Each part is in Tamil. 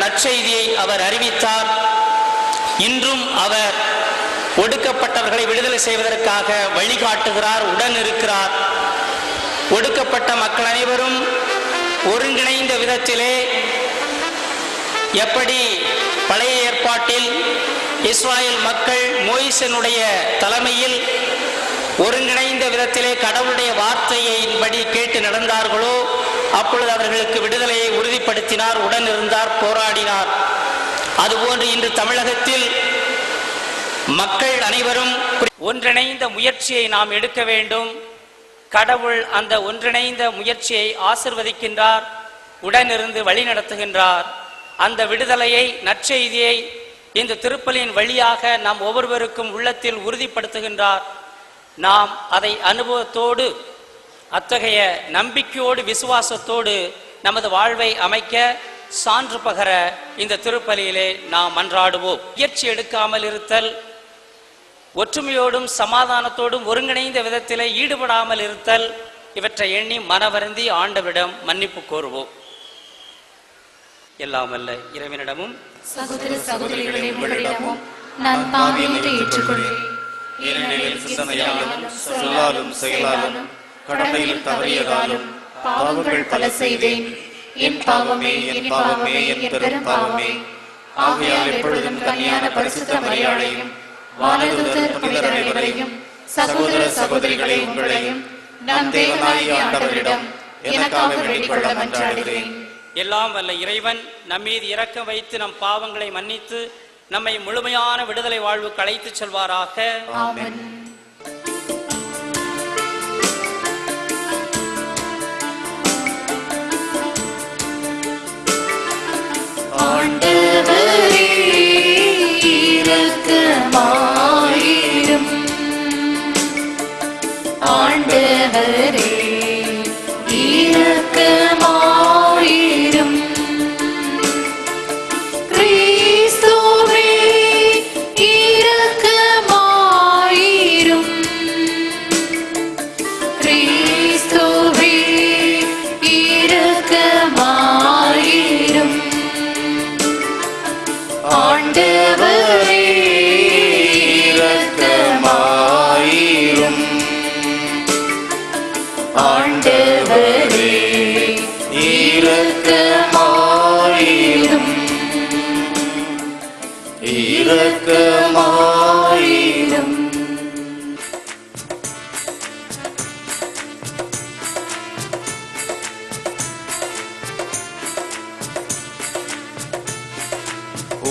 நற்செய்தியை அவர் அறிவித்தார். இன்றும் அவர் ஒடுக்கப்பட்டவர்களை விடுதலை செய்வதற்காக வழிகாட்டுகிறார், உடன் இருக்கிறார். ஒடுக்கப்பட்ட மக்கள் அனைவரும் ஒருங்கிணைந்த விதத்திலே எப்படி பழைய ஏற்பாட்டில் இஸ்ராயேல் மக்கள் மோயிசனுடைய தலைமையில் ஒருங்கிணைந்த விதத்திலே கடவுளுடைய வார்த்தையின்படி கேட்டு நடந்தார்களோ அப்பொழுது அவர்களுக்கு விடுதலையை உறுதிப்படுத்தினார், உடன் இருந்தார், போராடினார். அதுபோன்று இன்று தமிழகத்தில் மக்கள் அனைவரும் ஒன்றிணைந்த முயற்சியை நாம் எடுக்க வேண்டும். கடவுள் அந்த ஒன்றிணைந்த முயற்சியை ஆசிர்வதிக்கின்றார், உடனிருந்து வழி நடத்துகின்றார். அந்த விடுதலையை, நற்செய்தியை இந்த திருப்பலியின் வழியாக நாம் ஒவ்வொருவருக்கும் உள்ளத்தில் உறுதிப்படுத்துகின்றார். நாம் அதை அனுபவத்தோடு, அத்தகைய நம்பிக்கையோடு, விசுவாசத்தோடு நமது வாழ்வை அமைக்க, சான்று பகர இந்த திருப்பலியிலே நாம் மன்றாடுவோம். முயற்சி எடுக்காமல் இருத்தல், ஒற்றுமையோடும் சமாதானத்தோடும் ஒருங்கிணைந்த விதத்திலே ஈடுபடாமல் இருத்தல், இவற்றை எண்ணி மனவருந்தி ஆண்டவரிடம் மன்னிப்பு கோருவோம். எல்லாம் வல்ல இறைவனிடமும் சகோதர சகோதரிகளிடமும் நான் பாவியத்தை ஏற்றுக்கொள்வேன். ஏனெனில் சிந்தனையாலும் சொல்லாலும் செயலாலும் கடமையில் தவறியதாலும் பாவங்கள் பல செய்தேன். என் பாவமே, என் பாவமே, என் பெரும் பாவமே. ஆகையால் எப்பொழுதும் கன்னியான பரிசுத்த மரியாதையும் வானதூதர் புனிதர் அனைவரையும் சகோதர சகோதரிகளை உங்களையும் நம் தேவனாகிய ஆண்டவரிடம் எனக்காக வேண்டிக்கொள்ள மன்றாடுகிறேன். எல்லாம் வல்ல இறைவன் நம்மீது இரக்கம் வைத்து நம் பாவங்களை மன்னித்து நம்மை முழுமையான விடுதலை வாழ்வுக்கு அழைத்துச் செல்வாராக. ஆமென். ஆண்டவரே இரக்கமாயிரும். ஆண்டவரே இரக்கமாயிரும். கிறிஸ்துவே இரக்கமாயிரும். கிறிஸ்துவே இரக்கமாயிரும். ஆண்டவரே இரக்கமாயிரும். ஆண்டவரே இரக்கமாயிரும். இரக்கமாயிரும்.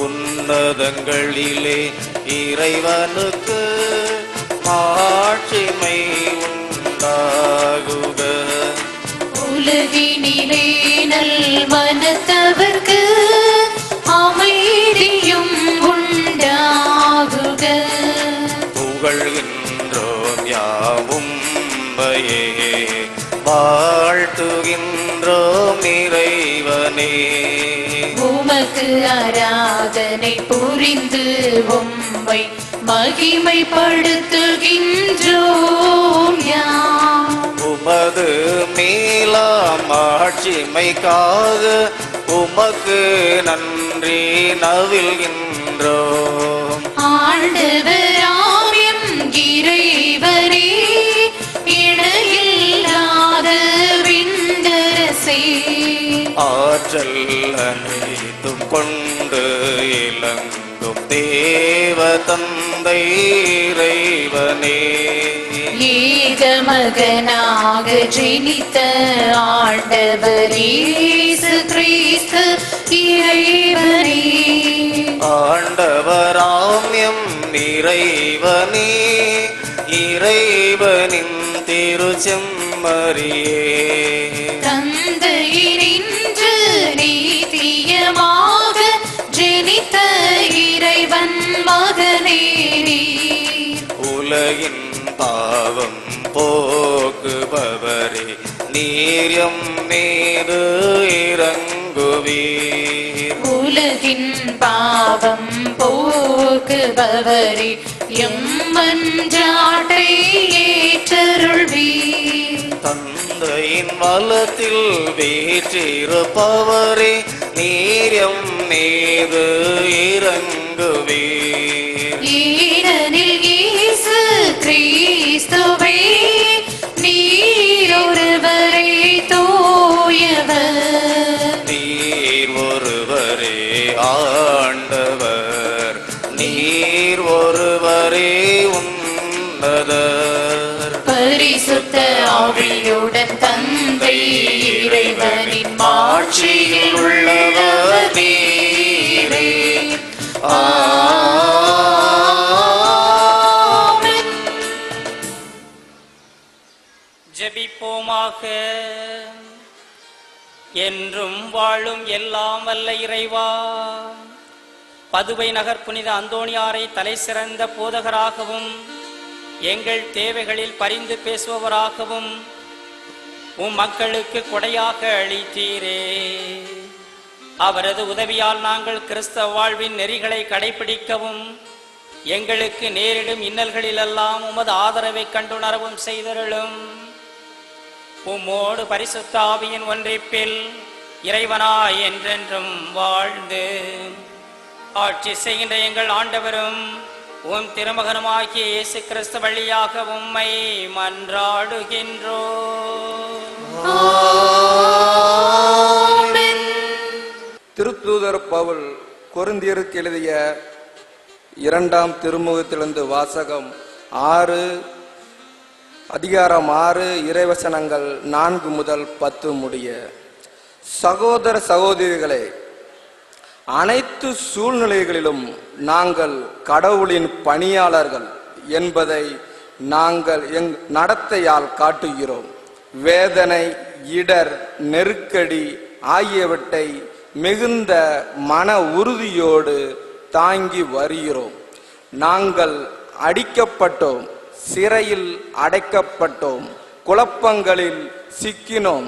உன்னதங்களிலே இறைவனுக்கு மாட்சிமை உண்டாகுக. உலகினிலே நல்மனத்தவர்க்கு அமைதியும் உண்டாகுக. புகழ்கின்றோம் யாவும் உம்மையே, வாழ்த்துகின்றோம் இறைவனே. உமக்கு ஆராதனை புரிந்து உம்மை மகிமைப்படுத்துகின்றோம் யாம். உமது மேலாம் ஆட்சிமைக்காக உமக்கு நன்றி நவில்கின்றோம். ஆண்டவராம் எம் இறைவரே இணையில்லாத விண்ணரசே, ஆற்றல் அனைத்தும் கொண்டு இலங்கும் தேவ தந்தை இறைவனே. ஏக மகனாக ஜெனித்த ஆண்டவர் இயேசு கிறிஸ்து இறைவனே, ஆண்டவராம் எம் இறைவனே, இறைவனின் திருச்செம்மறியே. தந்தையினின்று நீதியமாக ஜெனித்த இறைவன் மகனே நீர். உலகின் பாவம் போக்குபவரே, நீரியம் மீது இறங்குவீர். உலகின் பாவம் போக்குபவரே, எம்மன்றாட்டை ஏற்றருள்வீர். தந்தையின் வலத்தில் வீற்றிருப்பவரே, நீரியம் மீது இறங்குவீர். ஏனெனில் இயேசு கிறிஸ்துவே நீர் ஒருவரே தூயவர். நீர் ஒருவரே ஆண்டவர், நீர் ஒருவரே உன்னதர். பரிசுத்த ஆவியுடன் தந்தை இறைவனின் மாட்சியில் உள்ளவர் நீரே. ஆமென். ஜெபிப்போமாக. என்றும் வாழும் எல்லாம் வல்ல இறைவா, பதுவை நகர் புனித அந்தோணியாரை தலை சிறந்த போதகராகவும் எங்கள் தேவைகளில் பரிந்து பேசுபவராகவும் உம் மக்களுக்கு கொடையாக அளித்தீரே. அவரது உதவியால் நாங்கள் கிறிஸ்தவ வாழ்வின் நெறிகளை கடைபிடிக்கவும் எங்களுக்கு நேரிடும் இன்னல்களிலெல்லாம் உமது ஆதரவை கண்டுணரவும் செய்தருளும். உம்மோடு பரிசுத்த ஆவியின் ஒன்றிப்பில் இறைவனாய் என்றென்றும் வாழ்ந்து ஆட்சி செய்கின்ற எங்கள் ஆண்டவரும் உம் திருமகனுமாகிய இயேசு கிறிஸ்து வழியாக உம்மை மன்றாடுகின்றோம். ஆமென். திருத்தூதர் பவுல் கொரிந்தியருக்கு எழுதிய 2ஆம் திருமுகத்திலிருந்து வாசகம். 6 இறைவசனங்கள் 4 முதல் 10 முடிய. சகோதர சகோதரிகளே, அனைத்து சூழ்நிலைகளிலும் நாங்கள் கடவுளின் பணியாளர்கள் என்பதை நாங்கள் நடத்தையால் காட்டுகிறோம். வேதனை, இடர், நெருக்கடி ஆகியவற்றை மிகுந்த மன உறுதியோடு தாங்கி வருகிறோம். நாங்கள் அடிக்கப்பட்டோம், சிறையில் அடைக்கப்பட்டோம், குழப்பங்களில் சிக்கினோம்,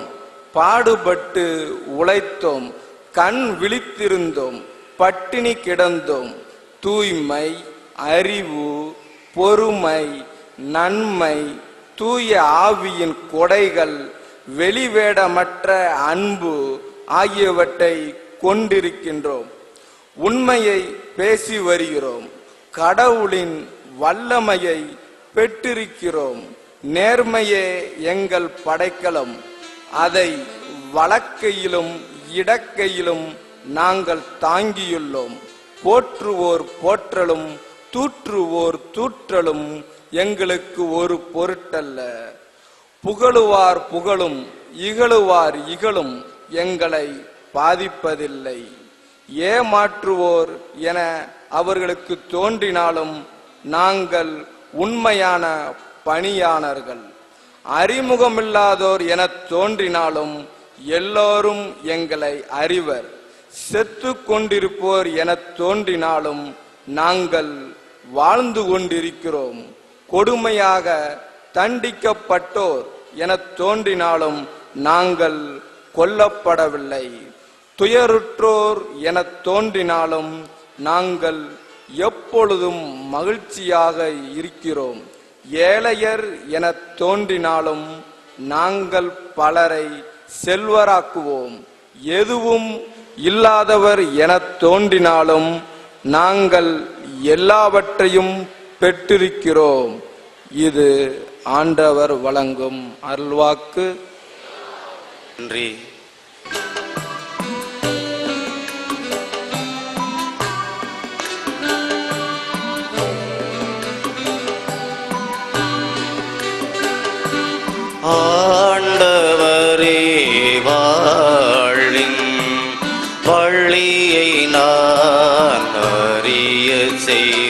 பாடுபட்டு உழைத்தோம், கண் விழித்திருந்தோம், பட்டினி கிடந்தோம். தூய்மை, அறிவு, பொறுமை, நன்மை, தூய ஆவியின் கொடைகள், வெளிவேடமற்ற அன்பு ஆகியவற்றை கொண்டிருக்கின்றோம். உண்மையை பேசி வருகிறோம், கடவுளின் வல்லமையை பெற்றிருக்கிறோம். நேர்மையே எங்கள் படைக்கலம், அதை வலக்கையிலும் இடக்கையிலும் நாங்கள் தாங்கியுள்ளோம். போற்றுவோர் போற்றலும் தூற்றுவோர் தூற்றலும் எங்களுக்கு ஒரு பொருட்டல்ல. புகழுவார் புகழும் இகழுவார் இகழும் எங்களை பாதிப்பதில்லை. ஏமாற்றுவோர் என அவர்களுக்கு தோன்றினாலும் நாங்கள் உண்மையான பணியாளர்கள். அறிமுகமில்லாதோர் என தோன்றினாலும் எல்லோரும் எங்களை அறிவர். செத்து கொண்டிருப்போர் என தோன்றினாலும் நாங்கள் வாழ்ந்து கொண்டிருக்கிறோம். கொடுமையாக தண்டிக்கப்பட்டோர் என தோன்றினாலும் நாங்கள் கொல்லப்படவில்லை. துயருற்றோர் என தோன்றினாலும் நாங்கள் எப்பொழுதும் மகிழ்ச்சியாக இருக்கிறோம். ஏழையர் என தோன்றினாலும் நாங்கள் பலரை செல்வராக்குவோம். எதுவும் இல்லாதவர் என தோன்றினாலும் நாங்கள் எல்லாவற்றையும் பெற்றிருக்கிறோம். இது ஆண்டவர் வழங்கும் அருள்வாக்கு. நன்றி. ஆண்டவரே வாழின் வழியை நான் அறிய செய்